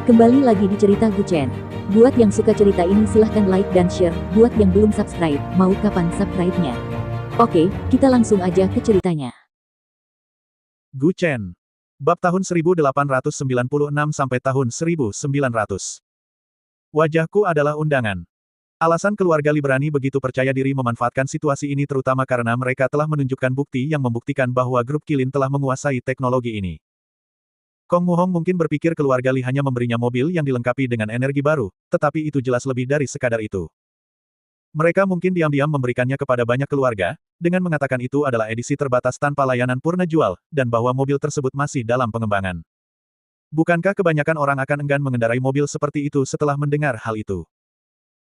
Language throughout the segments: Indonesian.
Kembali lagi di cerita Guchen. Buat yang suka cerita ini silahkan like dan share, buat yang belum subscribe, mau kapan subscribe-nya? Oke, kita langsung aja ke ceritanya. Guchen. Bab tahun 1896 sampai tahun 1900. Wajahku adalah undangan. Alasan keluarga Librani begitu percaya diri memanfaatkan situasi ini terutama karena mereka telah menunjukkan bukti yang membuktikan bahwa grup Kilin telah menguasai teknologi ini. Kong Muhong mungkin berpikir keluarga Li hanya memberinya mobil yang dilengkapi dengan energi baru, tetapi itu jelas lebih dari sekadar itu. Mereka mungkin diam-diam memberikannya kepada banyak keluarga, dengan mengatakan itu adalah edisi terbatas tanpa layanan purna jual, dan bahwa mobil tersebut masih dalam pengembangan. Bukankah kebanyakan orang akan enggan mengendarai mobil seperti itu setelah mendengar hal itu?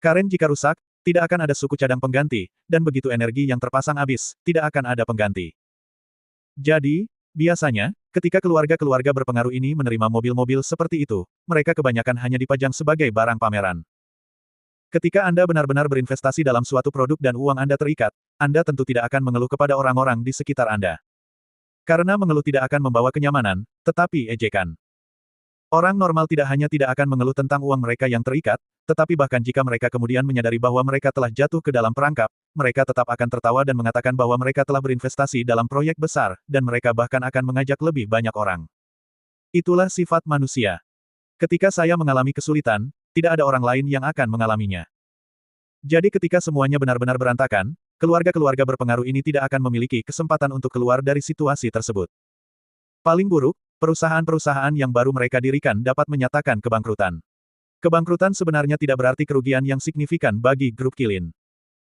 Karen jika rusak, tidak akan ada suku cadang pengganti, dan begitu energi yang terpasang habis, tidak akan ada pengganti. Jadi, biasanya, ketika keluarga-keluarga berpengaruh ini menerima mobil-mobil seperti itu, mereka kebanyakan hanya dipajang sebagai barang pameran. Ketika Anda benar-benar berinvestasi dalam suatu produk dan uang Anda terikat, Anda tentu tidak akan mengeluh kepada orang-orang di sekitar Anda. Karena mengeluh tidak akan membawa kenyamanan, tetapi ejekan. Orang normal tidak hanya tidak akan mengeluh tentang uang mereka yang terikat, tetapi bahkan jika mereka kemudian menyadari bahwa mereka telah jatuh ke dalam perangkap, mereka tetap akan tertawa dan mengatakan bahwa mereka telah berinvestasi dalam proyek besar, dan mereka bahkan akan mengajak lebih banyak orang. Itulah sifat manusia. Ketika saya mengalami kesulitan, tidak ada orang lain yang akan mengalaminya. Jadi ketika semuanya benar-benar berantakan, keluarga-keluarga berpengaruh ini tidak akan memiliki kesempatan untuk keluar dari situasi tersebut. Paling buruk, perusahaan-perusahaan yang baru mereka dirikan dapat menyatakan kebangkrutan. Kebangkrutan sebenarnya tidak berarti kerugian yang signifikan bagi grup Kilin.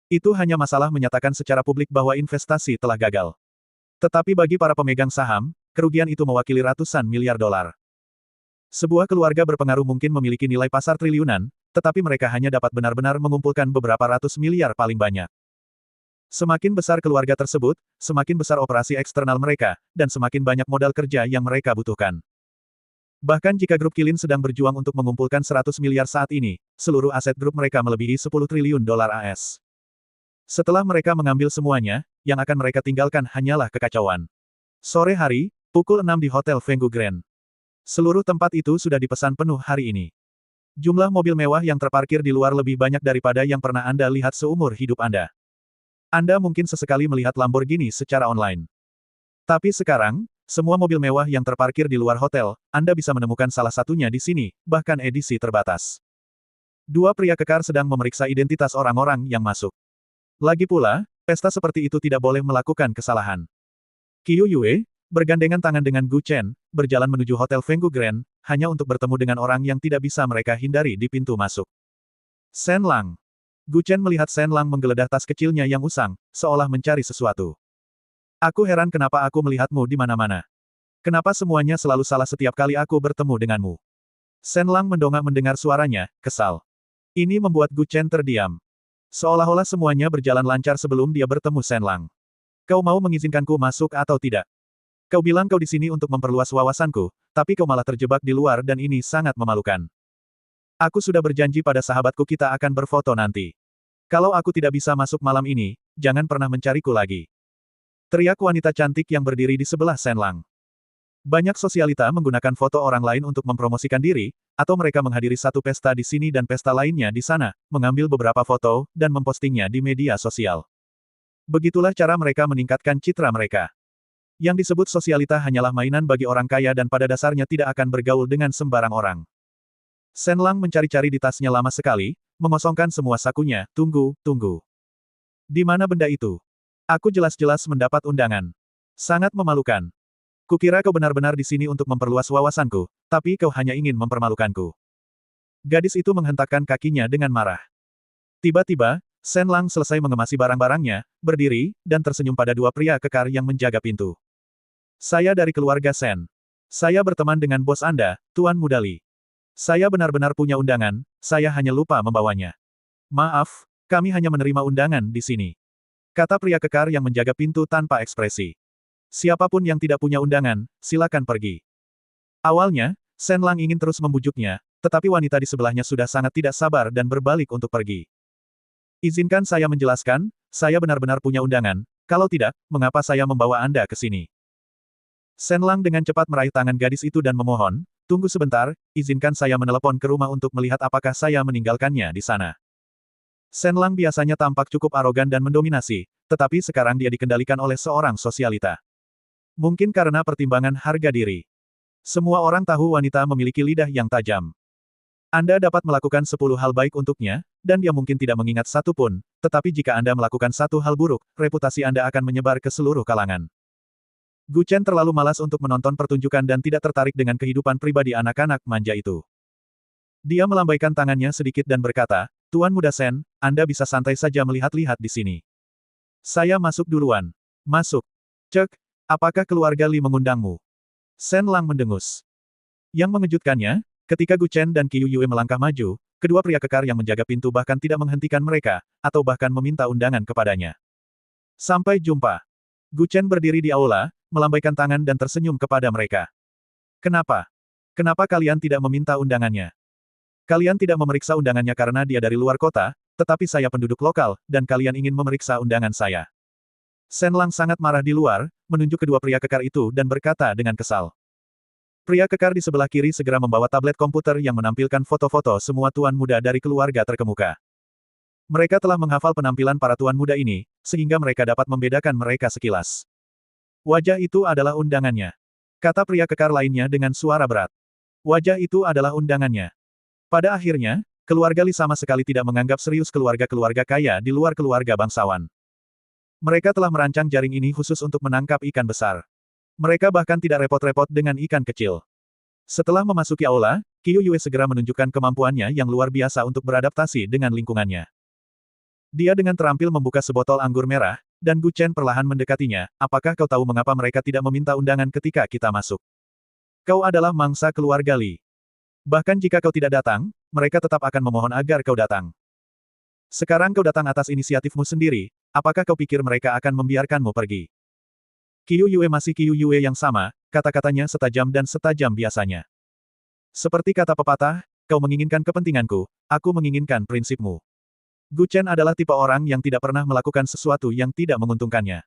Itu hanya masalah menyatakan secara publik bahwa investasi telah gagal. Tetapi bagi para pemegang saham, kerugian itu mewakili ratusan miliar dolar. Sebuah keluarga berpengaruh mungkin memiliki nilai pasar triliunan, tetapi mereka hanya dapat benar-benar mengumpulkan beberapa ratus miliar paling banyak. Semakin besar keluarga tersebut, semakin besar operasi eksternal mereka, dan semakin banyak modal kerja yang mereka butuhkan. Bahkan jika grup Kilin sedang berjuang untuk mengumpulkan 100 miliar saat ini, seluruh aset grup mereka melebihi 10 triliun dolar AS. Setelah mereka mengambil semuanya, yang akan mereka tinggalkan hanyalah kekacauan. Sore hari, pukul 6 di Hotel Fenggu Grand. Seluruh tempat itu sudah dipesan penuh hari ini. Jumlah mobil mewah yang terparkir di luar lebih banyak daripada yang pernah Anda lihat seumur hidup Anda. Anda mungkin sesekali melihat Lamborghini secara online. Tapi sekarang, semua mobil mewah yang terparkir di luar hotel, Anda bisa menemukan salah satunya di sini, bahkan edisi terbatas. Dua pria kekar sedang memeriksa identitas orang-orang yang masuk. Lagi pula, pesta seperti itu tidak boleh melakukan kesalahan. Qiu Yue, bergandengan tangan dengan Gu Chen, berjalan menuju Hotel Fenggu Grand, hanya untuk bertemu dengan orang yang tidak bisa mereka hindari di pintu masuk. Shen Lang. Gu Chen melihat Shen Lang menggeledah tas kecilnya yang usang, seolah mencari sesuatu. Aku heran kenapa aku melihatmu di mana-mana. Kenapa semuanya selalu salah setiap kali aku bertemu denganmu. Shen Lang mendongak mendengar suaranya, kesal. Ini membuat Gu Chen terdiam. Seolah-olah semuanya berjalan lancar sebelum dia bertemu Shen Lang. Kau mau mengizinkanku masuk atau tidak? Kau bilang kau di sini untuk memperluas wawasanku, tapi kau malah terjebak di luar dan ini sangat memalukan. Aku sudah berjanji pada sahabatku kita akan berfoto nanti. Kalau aku tidak bisa masuk malam ini, jangan pernah mencariku lagi. Teriak wanita cantik yang berdiri di sebelah Shen Lang. Banyak sosialita menggunakan foto orang lain untuk mempromosikan diri, atau mereka menghadiri satu pesta di sini dan pesta lainnya di sana, mengambil beberapa foto, dan mempostingnya di media sosial. Begitulah cara mereka meningkatkan citra mereka. Yang disebut sosialita hanyalah mainan bagi orang kaya dan pada dasarnya tidak akan bergaul dengan sembarang orang. Shen Lang mencari-cari di tasnya lama sekali, mengosongkan semua sakunya, tunggu. Di mana benda itu? Aku jelas-jelas mendapat undangan. Sangat memalukan. Kukira kau benar-benar di sini untuk memperluas wawasanku, tapi kau hanya ingin mempermalukanku. Gadis itu menghentakkan kakinya dengan marah. Tiba-tiba, Shen Lang selesai mengemasi barang-barangnya, berdiri, dan tersenyum pada dua pria kekar yang menjaga pintu. Saya dari keluarga Shen. Saya berteman dengan bos Anda, Tuan Muda Li. Saya benar-benar punya undangan, saya hanya lupa membawanya. Maaf, kami hanya menerima undangan di sini. Kata pria kekar yang menjaga pintu tanpa ekspresi. Siapapun yang tidak punya undangan, silakan pergi. Awalnya, Shen Lang ingin terus membujuknya, tetapi wanita di sebelahnya sudah sangat tidak sabar dan berbalik untuk pergi. Izinkan saya menjelaskan, saya benar-benar punya undangan, kalau tidak, mengapa saya membawa Anda ke sini? Shen Lang dengan cepat meraih tangan gadis itu dan memohon, Tunggu sebentar, izinkan saya menelepon ke rumah untuk melihat apakah saya meninggalkannya di sana. Shen Lang biasanya tampak cukup arogan dan mendominasi, tetapi sekarang dia dikendalikan oleh seorang sosialita. Mungkin karena pertimbangan harga diri. Semua orang tahu wanita memiliki lidah yang tajam. Anda dapat melakukan 10 hal baik untuknya, dan dia mungkin tidak mengingat satu pun, tetapi jika Anda melakukan satu hal buruk, reputasi Anda akan menyebar ke seluruh kalangan. Gu Chen terlalu malas untuk menonton pertunjukan dan tidak tertarik dengan kehidupan pribadi anak-anak manja itu. Dia melambaikan tangannya sedikit dan berkata, Tuan Muda Shen, Anda bisa santai saja melihat-lihat di sini. Saya masuk duluan. Masuk. Cek, apakah keluarga Li mengundangmu? Shen Lang mendengus. Yang mengejutkannya, ketika Gu Chen dan Qiu Yue melangkah maju, kedua pria kekar yang menjaga pintu bahkan tidak menghentikan mereka, atau bahkan meminta undangan kepadanya. Sampai jumpa. Gu Chen berdiri di aula, melambaikan tangan dan tersenyum kepada mereka. Kenapa? Kenapa kalian tidak meminta undangannya? Kalian tidak memeriksa undangannya karena dia dari luar kota, tetapi saya penduduk lokal, dan kalian ingin memeriksa undangan saya. Shen Lang sangat marah di luar, menunjuk kedua pria kekar itu dan berkata dengan kesal. Pria kekar di sebelah kiri segera membawa tablet komputer yang menampilkan foto-foto semua tuan muda dari keluarga terkemuka. Mereka telah menghafal penampilan para tuan muda ini, sehingga mereka dapat membedakan mereka sekilas. Wajah itu adalah undangannya. Kata pria kekar lainnya dengan suara berat. Wajah itu adalah undangannya. Pada akhirnya, keluarga Li sama sekali tidak menganggap serius keluarga-keluarga kaya di luar keluarga bangsawan. Mereka telah merancang jaring ini khusus untuk menangkap ikan besar. Mereka bahkan tidak repot-repot dengan ikan kecil. Setelah memasuki aula, Qiu Yue segera menunjukkan kemampuannya yang luar biasa untuk beradaptasi dengan lingkungannya. Dia dengan terampil membuka sebotol anggur merah, dan Gu Chen perlahan mendekatinya, apakah kau tahu mengapa mereka tidak meminta undangan ketika kita masuk? Kau adalah mangsa keluarga Li. Bahkan jika kau tidak datang, mereka tetap akan memohon agar kau datang. Sekarang kau datang atas inisiatifmu sendiri, apakah kau pikir mereka akan membiarkanmu pergi? Qiu Yue masih Qiu Yue yang sama, kata-katanya setajam dan setajam biasanya. Seperti kata pepatah, kau menginginkan kepentinganku, aku menginginkan prinsipmu. Gu Chen adalah tipe orang yang tidak pernah melakukan sesuatu yang tidak menguntungkannya.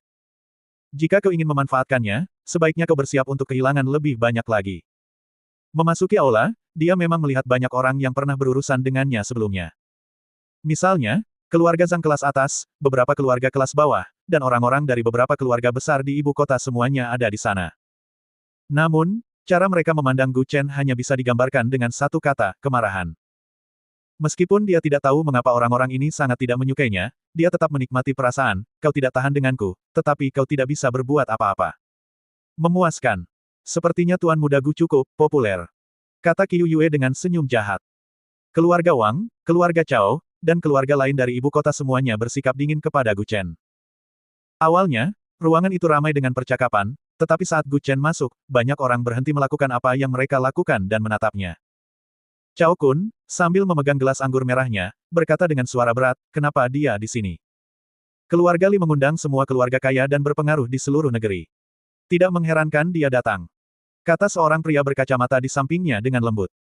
Jika kau ingin memanfaatkannya, sebaiknya kau bersiap untuk kehilangan lebih banyak lagi. Memasuki aula, dia memang melihat banyak orang yang pernah berurusan dengannya sebelumnya. Misalnya, keluarga Zhang kelas atas, beberapa keluarga kelas bawah, dan orang-orang dari beberapa keluarga besar di ibu kota semuanya ada di sana. Namun, cara mereka memandang Gu Chen hanya bisa digambarkan dengan satu kata, kemarahan. Meskipun dia tidak tahu mengapa orang-orang ini sangat tidak menyukainya, dia tetap menikmati perasaan, kau tidak tahan denganku, tetapi kau tidak bisa berbuat apa-apa. Memuaskan. Sepertinya Tuan Muda Gu cukup populer. Kata Qiu Yue dengan senyum jahat. Keluarga Wang, keluarga Chao, dan keluarga lain dari ibu kota semuanya bersikap dingin kepada Gu Chen. Awalnya, ruangan itu ramai dengan percakapan, tetapi saat Gu Chen masuk, banyak orang berhenti melakukan apa yang mereka lakukan dan menatapnya. Chao Kun, sambil memegang gelas anggur merahnya, berkata dengan suara berat, kenapa dia di sini? Keluarga Li mengundang semua keluarga kaya dan berpengaruh di seluruh negeri. Tidak mengherankan dia datang. Kata seorang pria berkacamata di sampingnya dengan lembut.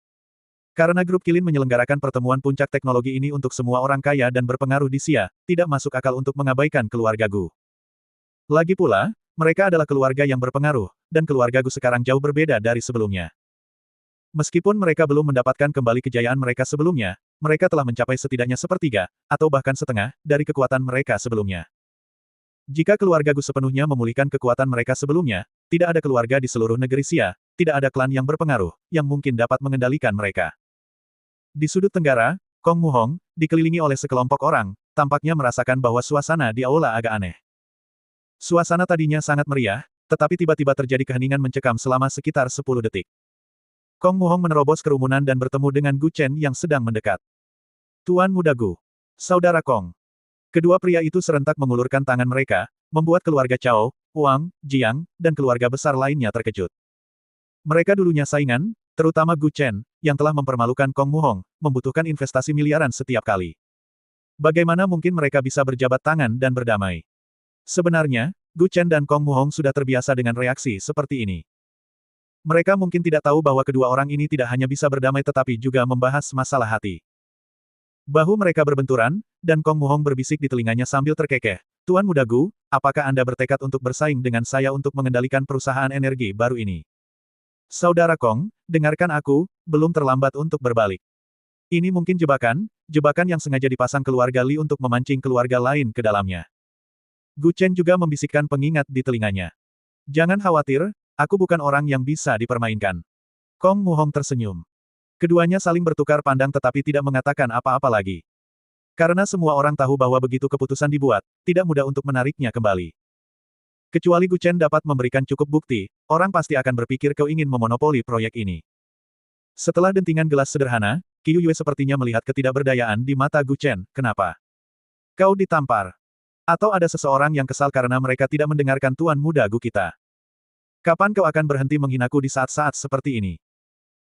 Karena grup Kilin menyelenggarakan pertemuan puncak teknologi ini untuk semua orang kaya dan berpengaruh di Xia, tidak masuk akal untuk mengabaikan keluarga Gu. Lagi pula, mereka adalah keluarga yang berpengaruh, dan keluarga Gu sekarang jauh berbeda dari sebelumnya. Meskipun mereka belum mendapatkan kembali kejayaan mereka sebelumnya, mereka telah mencapai setidaknya sepertiga, atau bahkan setengah, dari kekuatan mereka sebelumnya. Jika keluarga Gu sepenuhnya memulihkan kekuatan mereka sebelumnya, tidak ada keluarga di seluruh negeri Xia, tidak ada klan yang berpengaruh, yang mungkin dapat mengendalikan mereka. Di sudut tenggara, Kong Muhong, dikelilingi oleh sekelompok orang, tampaknya merasakan bahwa suasana di aula agak aneh. Suasana tadinya sangat meriah, tetapi tiba-tiba terjadi keheningan mencekam selama sekitar 10 detik. Kong Muhong menerobos kerumunan dan bertemu dengan Gu Chen yang sedang mendekat. Tuan Muda Gu. Saudara Kong. Kedua pria itu serentak mengulurkan tangan mereka, membuat keluarga Chao, Wang, Jiang, dan keluarga besar lainnya terkejut. Mereka dulunya saingan, terutama Gu Chen, yang telah mempermalukan Kong Muhong, membutuhkan investasi miliaran setiap kali. Bagaimana mungkin mereka bisa berjabat tangan dan berdamai? Sebenarnya, Gu Chen dan Kong Muhong sudah terbiasa dengan reaksi seperti ini. Mereka mungkin tidak tahu bahwa kedua orang ini tidak hanya bisa berdamai tetapi juga membahas masalah hati. Bahu mereka berbenturan, dan Kong Muhong berbisik di telinganya sambil terkekeh. Tuan Muda Gu, apakah Anda bertekad untuk bersaing dengan saya untuk mengendalikan perusahaan energi baru ini? Saudara Kong, dengarkan aku, belum terlambat untuk berbalik. Ini mungkin jebakan, jebakan yang sengaja dipasang keluarga Li untuk memancing keluarga lain ke dalamnya. Gu Chen juga membisikkan pengingat di telinganya. Jangan khawatir, aku bukan orang yang bisa dipermainkan. Kong Muhong tersenyum. Keduanya saling bertukar pandang tetapi tidak mengatakan apa-apa lagi. Karena semua orang tahu bahwa begitu keputusan dibuat, tidak mudah untuk menariknya kembali. Kecuali Gu Chen dapat memberikan cukup bukti, orang pasti akan berpikir kau ingin memonopoli proyek ini. Setelah dentingan gelas sederhana, Qiu Yue sepertinya melihat ketidakberdayaan di mata Gu Chen. Kenapa? Kau ditampar. Atau ada seseorang yang kesal karena mereka tidak mendengarkan tuan muda Gu kita. Kapan kau akan berhenti menghinaku di saat-saat seperti ini?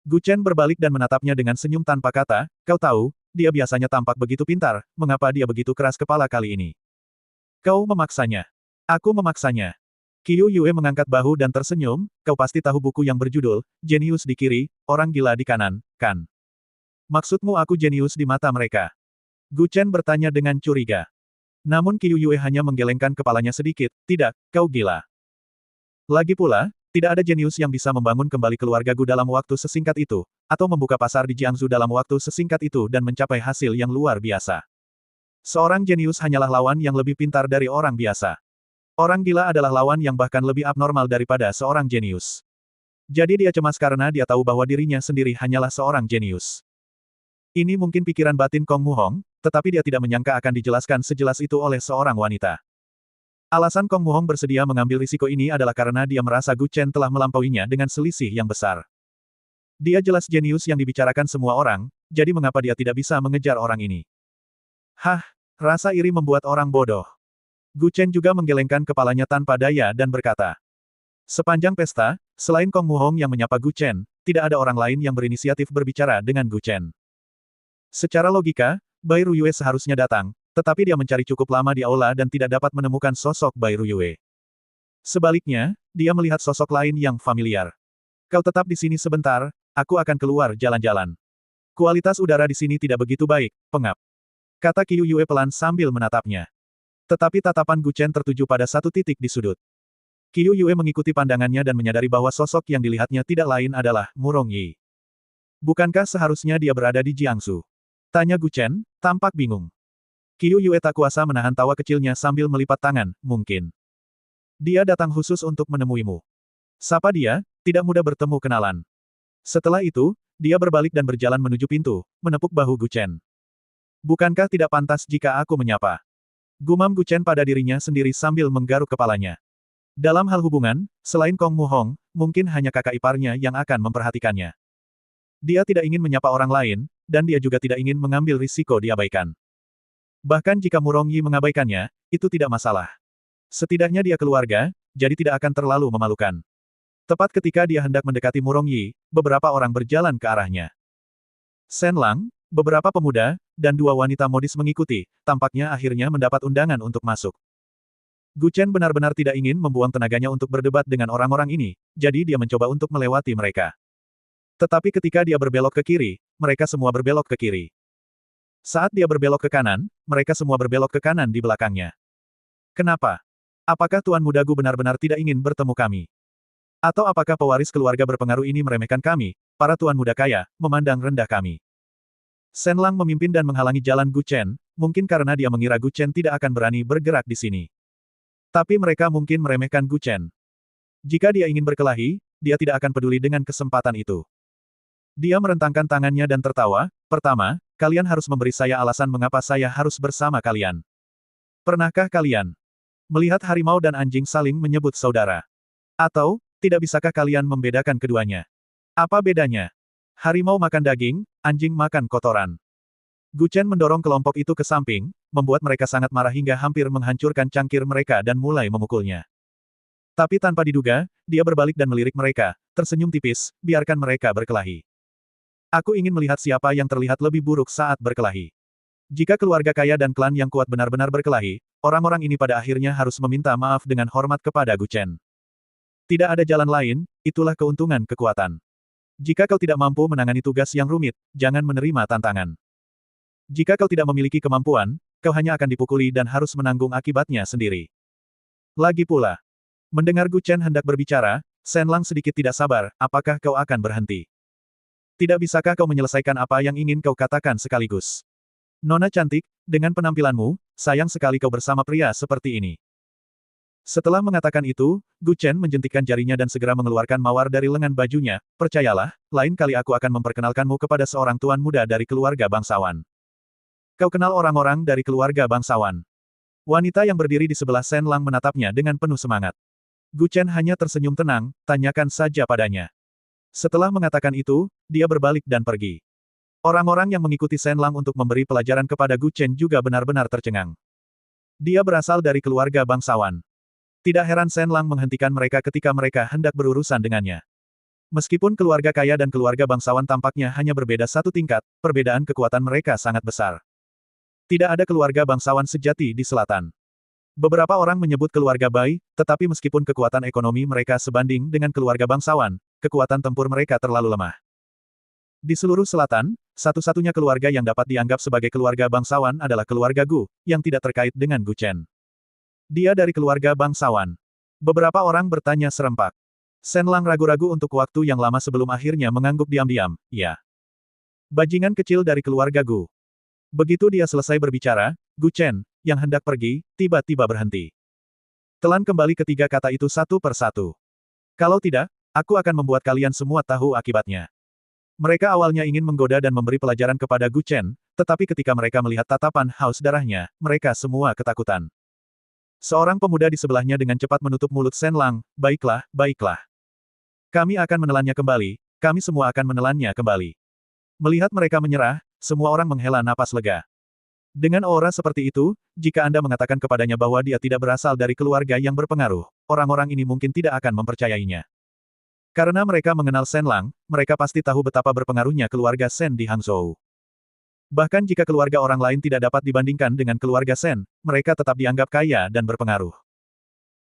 Gu Chen berbalik dan menatapnya dengan senyum tanpa kata, kau tahu, dia biasanya tampak begitu pintar, mengapa dia begitu keras kepala kali ini? Kau memaksanya. Aku memaksanya. Qiu Yue mengangkat bahu dan tersenyum, kau pasti tahu buku yang berjudul, Jenius di kiri, Orang Gila di kanan, kan? Maksudmu aku jenius di mata mereka? Gu Chen bertanya dengan curiga. Namun Qiu Yue hanya menggelengkan kepalanya sedikit, tidak, kau gila. Lagi pula, tidak ada jenius yang bisa membangun kembali keluarga Gu dalam waktu sesingkat itu, atau membuka pasar di Jiangsu dalam waktu sesingkat itu dan mencapai hasil yang luar biasa. Seorang jenius hanyalah lawan yang lebih pintar dari orang biasa. Orang gila adalah lawan yang bahkan lebih abnormal daripada seorang jenius. Jadi dia cemas karena dia tahu bahwa dirinya sendiri hanyalah seorang jenius. Ini mungkin pikiran batin Kong Muhong, tetapi dia tidak menyangka akan dijelaskan sejelas itu oleh seorang wanita. Alasan Kong Muhong bersedia mengambil risiko ini adalah karena dia merasa Gu Chen telah melampauinya dengan selisih yang besar. Dia jelas jenius yang dibicarakan semua orang, jadi mengapa dia tidak bisa mengejar orang ini? Hah, rasa iri membuat orang bodoh. Gu Chen juga menggelengkan kepalanya tanpa daya dan berkata. Sepanjang pesta, selain Kong Muhong yang menyapa Gu Chen, tidak ada orang lain yang berinisiatif berbicara dengan Gu Chen. Secara logika, Bai Ruyue seharusnya datang, tetapi dia mencari cukup lama di aula dan tidak dapat menemukan sosok Bai Ruyue. Sebaliknya, dia melihat sosok lain yang familiar. Kau tetap di sini sebentar, aku akan keluar jalan-jalan. Kualitas udara di sini tidak begitu baik, pengap. Kata Qiu Yue pelan sambil menatapnya. Tetapi tatapan Gu Chen tertuju pada satu titik di sudut. Qiu Yue mengikuti pandangannya dan menyadari bahwa sosok yang dilihatnya tidak lain adalah Murong Yi. Bukankah seharusnya dia berada di Jiangsu? Tanya Gu Chen, tampak bingung. Qiu Yue tak kuasa menahan tawa kecilnya sambil melipat tangan, mungkin. Dia datang khusus untuk menemuimu. Sapa dia, tidak mudah bertemu kenalan. Setelah itu, dia berbalik dan berjalan menuju pintu, menepuk bahu Gu Chen. Bukankah tidak pantas jika aku menyapa? Gumam Gu Chen pada dirinya sendiri sambil menggaruk kepalanya. Dalam hal hubungan, selain Kong Muhong, mungkin hanya kakak iparnya yang akan memperhatikannya. Dia tidak ingin menyapa orang lain, dan dia juga tidak ingin mengambil risiko diabaikan. Bahkan jika Murong Yi mengabaikannya, itu tidak masalah. Setidaknya dia keluarga, jadi tidak akan terlalu memalukan. Tepat ketika dia hendak mendekati Murong Yi, beberapa orang berjalan ke arahnya. Shen Lang, beberapa pemuda, dan dua wanita modis mengikuti, tampaknya akhirnya mendapat undangan untuk masuk. Gu Chen benar-benar tidak ingin membuang tenaganya untuk berdebat dengan orang-orang ini, jadi dia mencoba untuk melewati mereka. Tetapi ketika dia berbelok ke kiri, mereka semua berbelok ke kiri. Saat dia berbelok ke kanan, mereka semua berbelok ke kanan di belakangnya. Kenapa? Apakah Tuan Muda Gu benar-benar tidak ingin bertemu kami? Atau apakah pewaris keluarga berpengaruh ini meremehkan kami, para Tuan Muda kaya, memandang rendah kami? Shen Lang memimpin dan menghalangi jalan Gu Chen, mungkin karena dia mengira Gu Chen tidak akan berani bergerak di sini. Tapi mereka mungkin meremehkan Gu Chen. Jika dia ingin berkelahi, dia tidak akan peduli dengan kesempatan itu. Dia merentangkan tangannya dan tertawa, pertama, kalian harus memberi saya alasan mengapa saya harus bersama kalian. Pernahkah kalian melihat harimau dan anjing saling menyebut saudara? Atau, tidak bisakah kalian membedakan keduanya? Apa bedanya? Harimau makan daging, anjing makan kotoran. Gu Chen mendorong kelompok itu ke samping, membuat mereka sangat marah hingga hampir menghancurkan cangkir mereka dan mulai memukulnya. Tapi tanpa diduga, dia berbalik dan melirik mereka, tersenyum tipis, biarkan mereka berkelahi. Aku ingin melihat siapa yang terlihat lebih buruk saat berkelahi. Jika keluarga kaya dan klan yang kuat benar-benar berkelahi, orang-orang ini pada akhirnya harus meminta maaf dengan hormat kepada Gu Chen. Tidak ada jalan lain, itulah keuntungan kekuatan. Jika kau tidak mampu menangani tugas yang rumit, jangan menerima tantangan. Jika kau tidak memiliki kemampuan, kau hanya akan dipukuli dan harus menanggung akibatnya sendiri. Lagi pula, mendengar Gu Chen hendak berbicara, Shen Lang sedikit tidak sabar, apakah kau akan berhenti? Tidak bisakah kau menyelesaikan apa yang ingin kau katakan sekaligus? Nona cantik, dengan penampilanmu, sayang sekali kau bersama pria seperti ini. Setelah mengatakan itu, Gu Chen menjentikkan jarinya dan segera mengeluarkan mawar dari lengan bajunya. Percayalah, lain kali aku akan memperkenalkanmu kepada seorang tuan muda dari keluarga bangsawan. Kau kenal orang-orang dari keluarga bangsawan? Wanita yang berdiri di sebelah Shen Lang menatapnya dengan penuh semangat. Gu Chen hanya tersenyum tenang, tanyakan saja padanya. Setelah mengatakan itu, dia berbalik dan pergi. Orang-orang yang mengikuti Shen Lang untuk memberi pelajaran kepada Gu Chen juga benar-benar tercengang. Dia berasal dari keluarga bangsawan. Tidak heran Shen Lang menghentikan mereka ketika mereka hendak berurusan dengannya. Meskipun keluarga kaya dan keluarga bangsawan tampaknya hanya berbeda satu tingkat, perbedaan kekuatan mereka sangat besar. Tidak ada keluarga bangsawan sejati di selatan. Beberapa orang menyebut keluarga Bai, tetapi meskipun kekuatan ekonomi mereka sebanding dengan keluarga bangsawan, kekuatan tempur mereka terlalu lemah. Di seluruh selatan, satu-satunya keluarga yang dapat dianggap sebagai keluarga bangsawan adalah keluarga Gu, yang tidak terkait dengan Gu Chen. Dia dari keluarga bangsawan. Beberapa orang bertanya serempak. Shen Lang ragu-ragu untuk waktu yang lama sebelum akhirnya mengangguk diam-diam, ya. Bajingan kecil dari keluarga Gu. Begitu dia selesai berbicara, Gu Chen, yang hendak pergi, tiba-tiba berhenti. Telan kembali ketiga kata itu satu per satu. Kalau tidak, aku akan membuat kalian semua tahu akibatnya. Mereka awalnya ingin menggoda dan memberi pelajaran kepada Gu Chen, tetapi ketika mereka melihat tatapan haus darahnya, mereka semua ketakutan. Seorang pemuda di sebelahnya dengan cepat menutup mulut Shen Lang, baiklah, baiklah. Kami akan menelannya kembali, kami semua akan menelannya kembali. Melihat mereka menyerah, semua orang menghela napas lega. Dengan aura seperti itu, jika Anda mengatakan kepadanya bahwa dia tidak berasal dari keluarga yang berpengaruh, orang-orang ini mungkin tidak akan mempercayainya. Karena mereka mengenal Shen Lang, mereka pasti tahu betapa berpengaruhnya keluarga Shen di Hangzhou. Bahkan jika keluarga orang lain tidak dapat dibandingkan dengan keluarga Shen, mereka tetap dianggap kaya dan berpengaruh.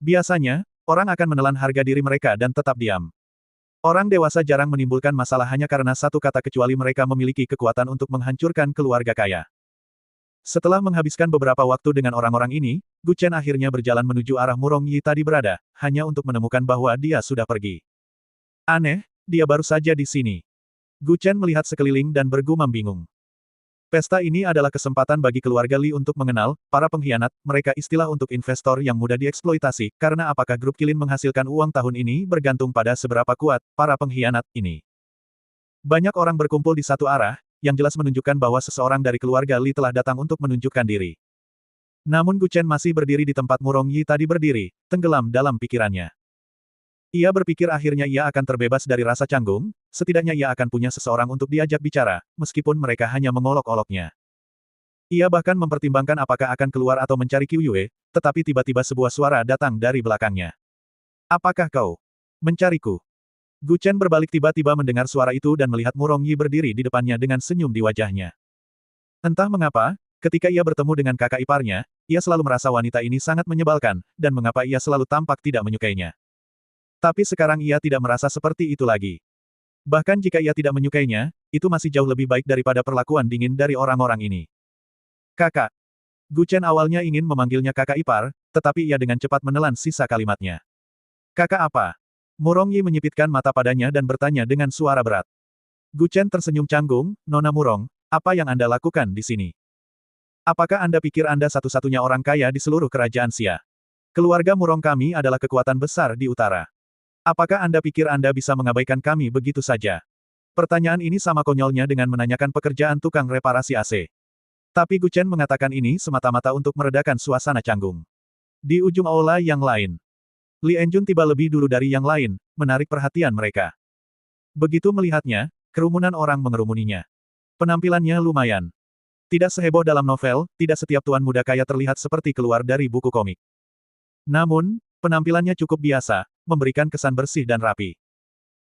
Biasanya, orang akan menelan harga diri mereka dan tetap diam. Orang dewasa jarang menimbulkan masalah hanya karena satu kata kecuali mereka memiliki kekuatan untuk menghancurkan keluarga kaya. Setelah menghabiskan beberapa waktu dengan orang-orang ini, Gu Chen akhirnya berjalan menuju arah Murong Yi tadi berada, hanya untuk menemukan bahwa dia sudah pergi. Aneh, dia baru saja di sini. Gu Chen melihat sekeliling dan bergumam bingung. Pesta ini adalah kesempatan bagi keluarga Li untuk mengenal para pengkhianat, mereka istilah untuk investor yang mudah dieksploitasi, karena apakah grup Kilin menghasilkan uang tahun ini bergantung pada seberapa kuat para pengkhianat ini. Banyak orang berkumpul di satu arah, yang jelas menunjukkan bahwa seseorang dari keluarga Li telah datang untuk menunjukkan diri. Namun Gu Chen masih berdiri di tempat Murong Yi tadi berdiri, tenggelam dalam pikirannya. Ia berpikir akhirnya ia akan terbebas dari rasa canggung, setidaknya ia akan punya seseorang untuk diajak bicara, meskipun mereka hanya mengolok-oloknya. Ia bahkan mempertimbangkan apakah akan keluar atau mencari Qiu Yue, tetapi tiba-tiba sebuah suara datang dari belakangnya. Apakah kau mencariku? Gu Chen berbalik tiba-tiba mendengar suara itu dan melihat Murong Yi berdiri di depannya dengan senyum di wajahnya. Entah mengapa, ketika ia bertemu dengan kakak iparnya, ia selalu merasa wanita ini sangat menyebalkan, dan mengapa ia selalu tampak tidak menyukainya. Tapi sekarang ia tidak merasa seperti itu lagi. Bahkan jika ia tidak menyukainya, itu masih jauh lebih baik daripada perlakuan dingin dari orang-orang ini. Kakak. Gu Chen awalnya ingin memanggilnya kakak ipar, tetapi ia dengan cepat menelan sisa kalimatnya. Kakak apa? Murong Yi menyipitkan mata padanya dan bertanya dengan suara berat. Gu Chen tersenyum canggung, Nona Murong, apa yang Anda lakukan di sini? Apakah Anda pikir Anda satu-satunya orang kaya di seluruh kerajaan Xia? Keluarga Murong kami adalah kekuatan besar di utara. Apakah Anda pikir Anda bisa mengabaikan kami begitu saja? Pertanyaan ini sama konyolnya dengan menanyakan pekerjaan tukang reparasi AC. Tapi Gu Chen mengatakan ini semata-mata untuk meredakan suasana canggung. Di ujung aula yang lain, Li Enjun tiba lebih dulu dari yang lain, menarik perhatian mereka. Begitu melihatnya, kerumunan orang mengerumuninya. Penampilannya lumayan. Tidak seheboh dalam novel, tidak setiap tuan muda kaya terlihat seperti keluar dari buku komik. Namun, penampilannya cukup biasa, memberikan kesan bersih dan rapi.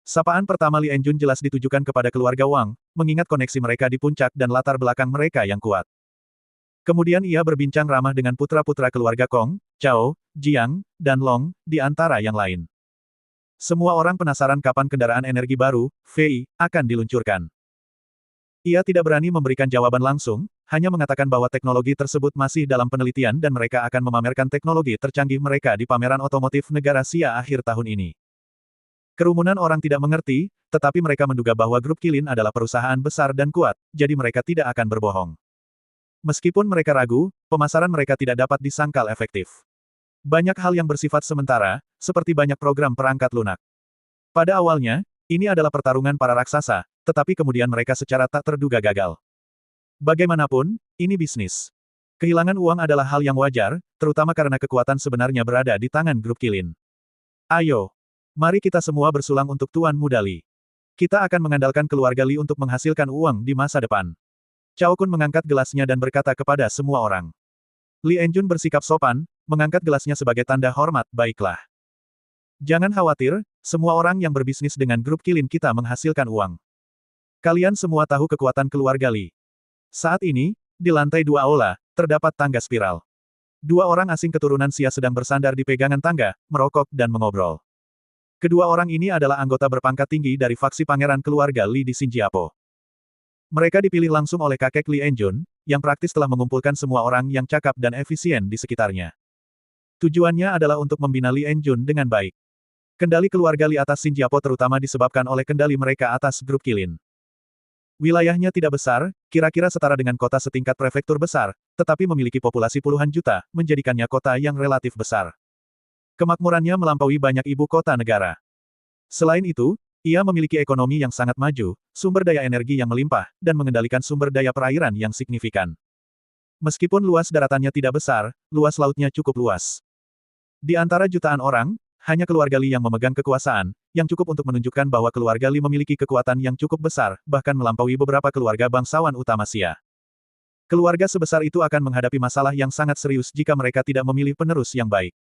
Sapaan pertama Li Enjun jelas ditujukan kepada keluarga Wang, mengingat koneksi mereka di puncak dan latar belakang mereka yang kuat. Kemudian ia berbincang ramah dengan putra-putra keluarga Kong, Chao, Jiang, dan Long, di antara yang lain. Semua orang penasaran kapan kendaraan energi baru, Fei, akan diluncurkan. Ia tidak berani memberikan jawaban langsung, hanya mengatakan bahwa teknologi tersebut masih dalam penelitian dan mereka akan memamerkan teknologi tercanggih mereka di pameran otomotif negara Xia akhir tahun ini. Kerumunan orang tidak mengerti, tetapi mereka menduga bahwa grup Kilin adalah perusahaan besar dan kuat, jadi mereka tidak akan berbohong. Meskipun mereka ragu, pemasaran mereka tidak dapat disangkal efektif. Banyak hal yang bersifat sementara, seperti banyak program perangkat lunak. Pada awalnya, ini adalah pertarungan para raksasa, tetapi kemudian mereka secara tak terduga gagal. Bagaimanapun, ini bisnis. Kehilangan uang adalah hal yang wajar, terutama karena kekuatan sebenarnya berada di tangan grup Kilin. Ayo, mari kita semua bersulang untuk Tuan Muda Li. Kita akan mengandalkan keluarga Li untuk menghasilkan uang di masa depan. Cao Kun mengangkat gelasnya dan berkata kepada semua orang. Li Enjun bersikap sopan, mengangkat gelasnya sebagai tanda hormat, baiklah. Jangan khawatir, semua orang yang berbisnis dengan grup Kilin kita menghasilkan uang. Kalian semua tahu kekuatan keluarga Li. Saat ini, di lantai 2 aula, terdapat tangga spiral. 2 orang asing keturunan Xia sedang bersandar di pegangan tangga, merokok dan mengobrol. Kedua orang ini adalah anggota berpangkat tinggi dari faksi pangeran keluarga Li di Xinjiapo. Mereka dipilih langsung oleh kakek Li Enjun, yang praktis telah mengumpulkan semua orang yang cakap dan efisien di sekitarnya. Tujuannya adalah untuk membina Li Enjun dengan baik. Kendali keluarga Li atas Xinjiapo terutama disebabkan oleh kendali mereka atas grup Kilin. Wilayahnya tidak besar, kira-kira setara dengan kota setingkat prefektur besar, tetapi memiliki populasi puluhan juta, menjadikannya kota yang relatif besar. Kemakmurannya melampaui banyak ibu kota negara. Selain itu, ia memiliki ekonomi yang sangat maju, sumber daya energi yang melimpah, dan mengendalikan sumber daya perairan yang signifikan. Meskipun luas daratannya tidak besar, luas lautnya cukup luas. Di antara jutaan orang, hanya keluarga Li yang memegang kekuasaan, yang cukup untuk menunjukkan bahwa keluarga Li memiliki kekuatan yang cukup besar, bahkan melampaui beberapa keluarga bangsawan utama Xia. Keluarga sebesar itu akan menghadapi masalah yang sangat serius jika mereka tidak memilih penerus yang baik.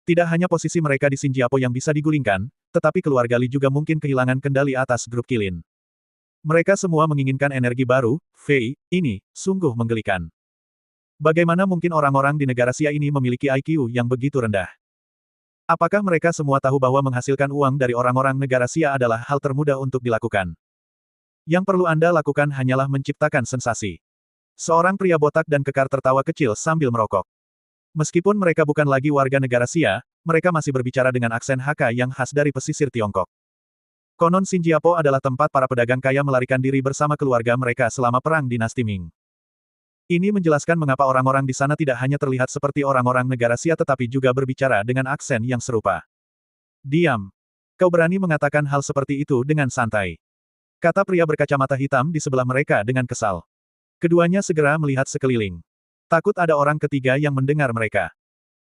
Tidak hanya posisi mereka di Xinjiapo yang bisa digulingkan, tetapi keluarga Li juga mungkin kehilangan kendali atas grup Kilin. Mereka semua menginginkan energi baru, Fei, ini, sungguh menggelikan. Bagaimana mungkin orang-orang di negara Xia ini memiliki IQ yang begitu rendah? Apakah mereka semua tahu bahwa menghasilkan uang dari orang-orang negara Xia adalah hal termudah untuk dilakukan? Yang perlu Anda lakukan hanyalah menciptakan sensasi. Seorang pria botak dan kekar tertawa kecil sambil merokok. Meskipun mereka bukan lagi warga negara Xia, mereka masih berbicara dengan aksen Hakka yang khas dari pesisir Tiongkok. Konon Xinjiapo adalah tempat para pedagang kaya melarikan diri bersama keluarga mereka selama perang dinasti Ming. Ini menjelaskan mengapa orang-orang di sana tidak hanya terlihat seperti orang-orang negara Xia tetapi juga berbicara dengan aksen yang serupa. Diam. Kau berani mengatakan hal seperti itu dengan santai. Kata pria berkacamata hitam di sebelah mereka dengan kesal. Keduanya segera melihat sekeliling. Takut ada orang ketiga yang mendengar mereka.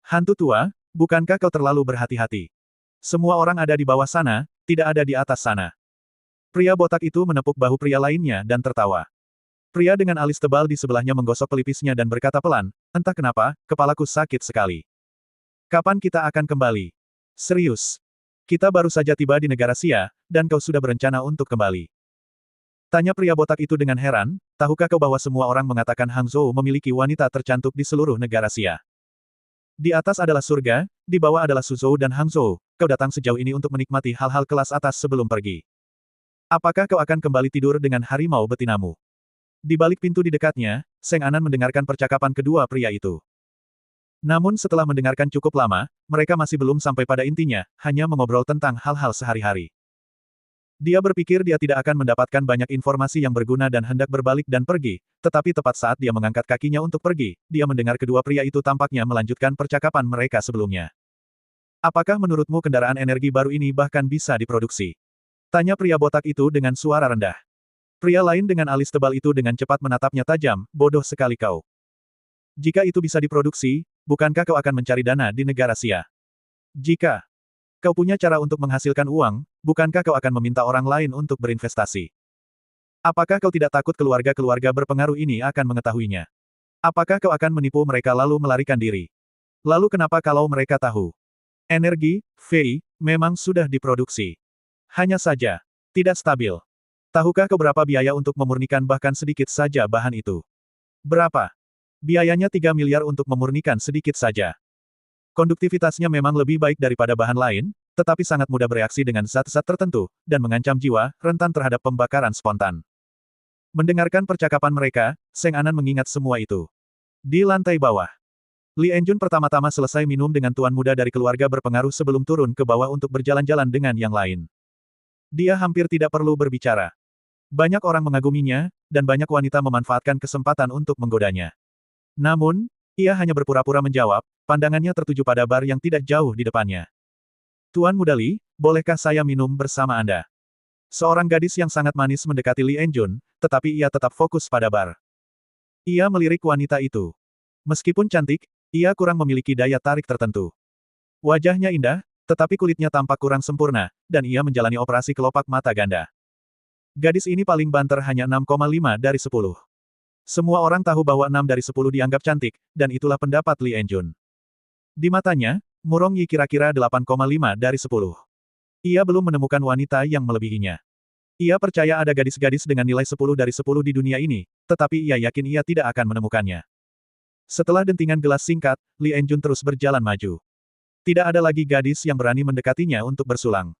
Hantu tua, bukankah kau terlalu berhati-hati? Semua orang ada di bawah sana, tidak ada di atas sana. Pria botak itu menepuk bahu pria lainnya dan tertawa. Pria dengan alis tebal di sebelahnya menggosok pelipisnya dan berkata pelan, entah kenapa, kepalaku sakit sekali. Kapan kita akan kembali? Serius. Kita baru saja tiba di negara Xia, dan kau sudah berencana untuk kembali. Tanya pria botak itu dengan heran, tahukah kau bahwa semua orang mengatakan Hangzhou memiliki wanita tercantik di seluruh negara Xia? Di atas adalah surga, di bawah adalah Suzhou dan Hangzhou, kau datang sejauh ini untuk menikmati hal-hal kelas atas sebelum pergi. Apakah kau akan kembali tidur dengan harimau betinamu? Di balik pintu di dekatnya, Seng Anan mendengarkan percakapan kedua pria itu. Namun setelah mendengarkan cukup lama, mereka masih belum sampai pada intinya, hanya mengobrol tentang hal-hal sehari-hari. Dia berpikir dia tidak akan mendapatkan banyak informasi yang berguna dan hendak berbalik dan pergi, tetapi tepat saat dia mengangkat kakinya untuk pergi, dia mendengar kedua pria itu tampaknya melanjutkan percakapan mereka sebelumnya. Apakah menurutmu kendaraan energi baru ini bahkan bisa diproduksi? Tanya pria botak itu dengan suara rendah. Pria lain dengan alis tebal itu dengan cepat menatapnya tajam, bodoh sekali kau. Jika itu bisa diproduksi, bukankah kau akan mencari dana di negara Xia? Jika kau punya cara untuk menghasilkan uang, bukankah kau akan meminta orang lain untuk berinvestasi? Apakah kau tidak takut keluarga-keluarga berpengaruh ini akan mengetahuinya? Apakah kau akan menipu mereka lalu melarikan diri? Lalu kenapa kalau mereka tahu? Energi, Fei, memang sudah diproduksi. Hanya saja, tidak stabil. Tahukah kau berapa biaya untuk memurnikan bahkan sedikit saja bahan itu? Berapa? Biayanya 3 miliar untuk memurnikan sedikit saja. Konduktivitasnya memang lebih baik daripada bahan lain, tetapi sangat mudah bereaksi dengan zat-zat tertentu, dan mengancam jiwa, rentan terhadap pembakaran spontan. Mendengarkan percakapan mereka, Seng Anan mengingat semua itu. Di lantai bawah. Li Enjun pertama-tama selesai minum dengan tuan muda dari keluarga berpengaruh sebelum turun ke bawah untuk berjalan-jalan dengan yang lain. Dia hampir tidak perlu berbicara. Banyak orang mengaguminya, dan banyak wanita memanfaatkan kesempatan untuk menggodanya. Namun, ia hanya berpura-pura menjawab, pandangannya tertuju pada bar yang tidak jauh di depannya. Tuan Muda Li, bolehkah saya minum bersama Anda? Seorang gadis yang sangat manis mendekati Li Enjun, tetapi ia tetap fokus pada bar. Ia melirik wanita itu. Meskipun cantik, ia kurang memiliki daya tarik tertentu. Wajahnya indah, tetapi kulitnya tampak kurang sempurna, dan ia menjalani operasi kelopak mata ganda. Gadis ini paling banter hanya 6,5 dari 10. Semua orang tahu bahwa 6 dari 10 dianggap cantik, dan itulah pendapat Li Enjun. Di matanya, Murong Yi kira-kira 8,5 dari 10. Ia belum menemukan wanita yang melebihinya. Ia percaya ada gadis-gadis dengan nilai 10 dari 10 di dunia ini, tetapi ia yakin ia tidak akan menemukannya. Setelah dentingan gelas singkat, Li Enjun terus berjalan maju. Tidak ada lagi gadis yang berani mendekatinya untuk bersulang.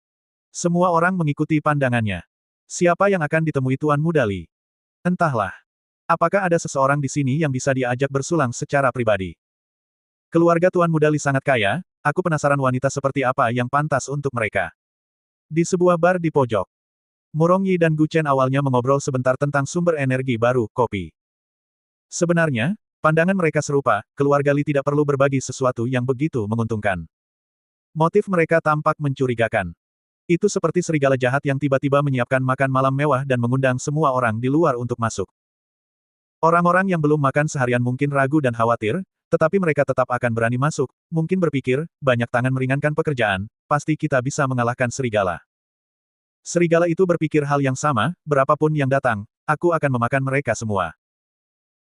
Semua orang mengikuti pandangannya. Siapa yang akan ditemui Tuan Muda Li? Entahlah. Apakah ada seseorang di sini yang bisa diajak bersulang secara pribadi? Keluarga Tuan Muda Li sangat kaya, aku penasaran wanita seperti apa yang pantas untuk mereka. Di sebuah bar di pojok, Murong Yi dan Gu Chen awalnya mengobrol sebentar tentang sumber energi baru, kopi. Sebenarnya, pandangan mereka serupa, keluarga Li tidak perlu berbagi sesuatu yang begitu menguntungkan. Motif mereka tampak mencurigakan. Itu seperti serigala jahat yang tiba-tiba menyiapkan makan malam mewah dan mengundang semua orang di luar untuk masuk. Orang-orang yang belum makan seharian mungkin ragu dan khawatir, tetapi mereka tetap akan berani masuk, mungkin berpikir, banyak tangan meringankan pekerjaan, pasti kita bisa mengalahkan serigala. Serigala itu berpikir hal yang sama, berapapun yang datang, aku akan memakan mereka semua.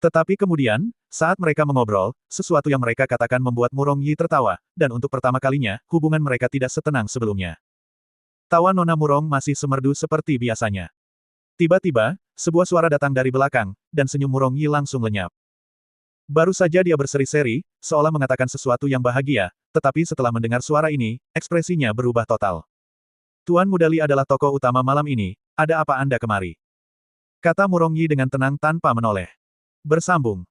Tetapi kemudian, saat mereka mengobrol, sesuatu yang mereka katakan membuat Murong Yi tertawa, dan untuk pertama kalinya, hubungan mereka tidak setenang sebelumnya. Tawa Nona Murong masih semerdu seperti biasanya. Tiba-tiba, sebuah suara datang dari belakang, dan senyum Murong Yi langsung lenyap. Baru saja dia berseri-seri, seolah mengatakan sesuatu yang bahagia, tetapi setelah mendengar suara ini, ekspresinya berubah total. Tuan Muda Li adalah tokoh utama malam ini, ada apa Anda kemari? Kata Murong Yi dengan tenang tanpa menoleh. Bersambung.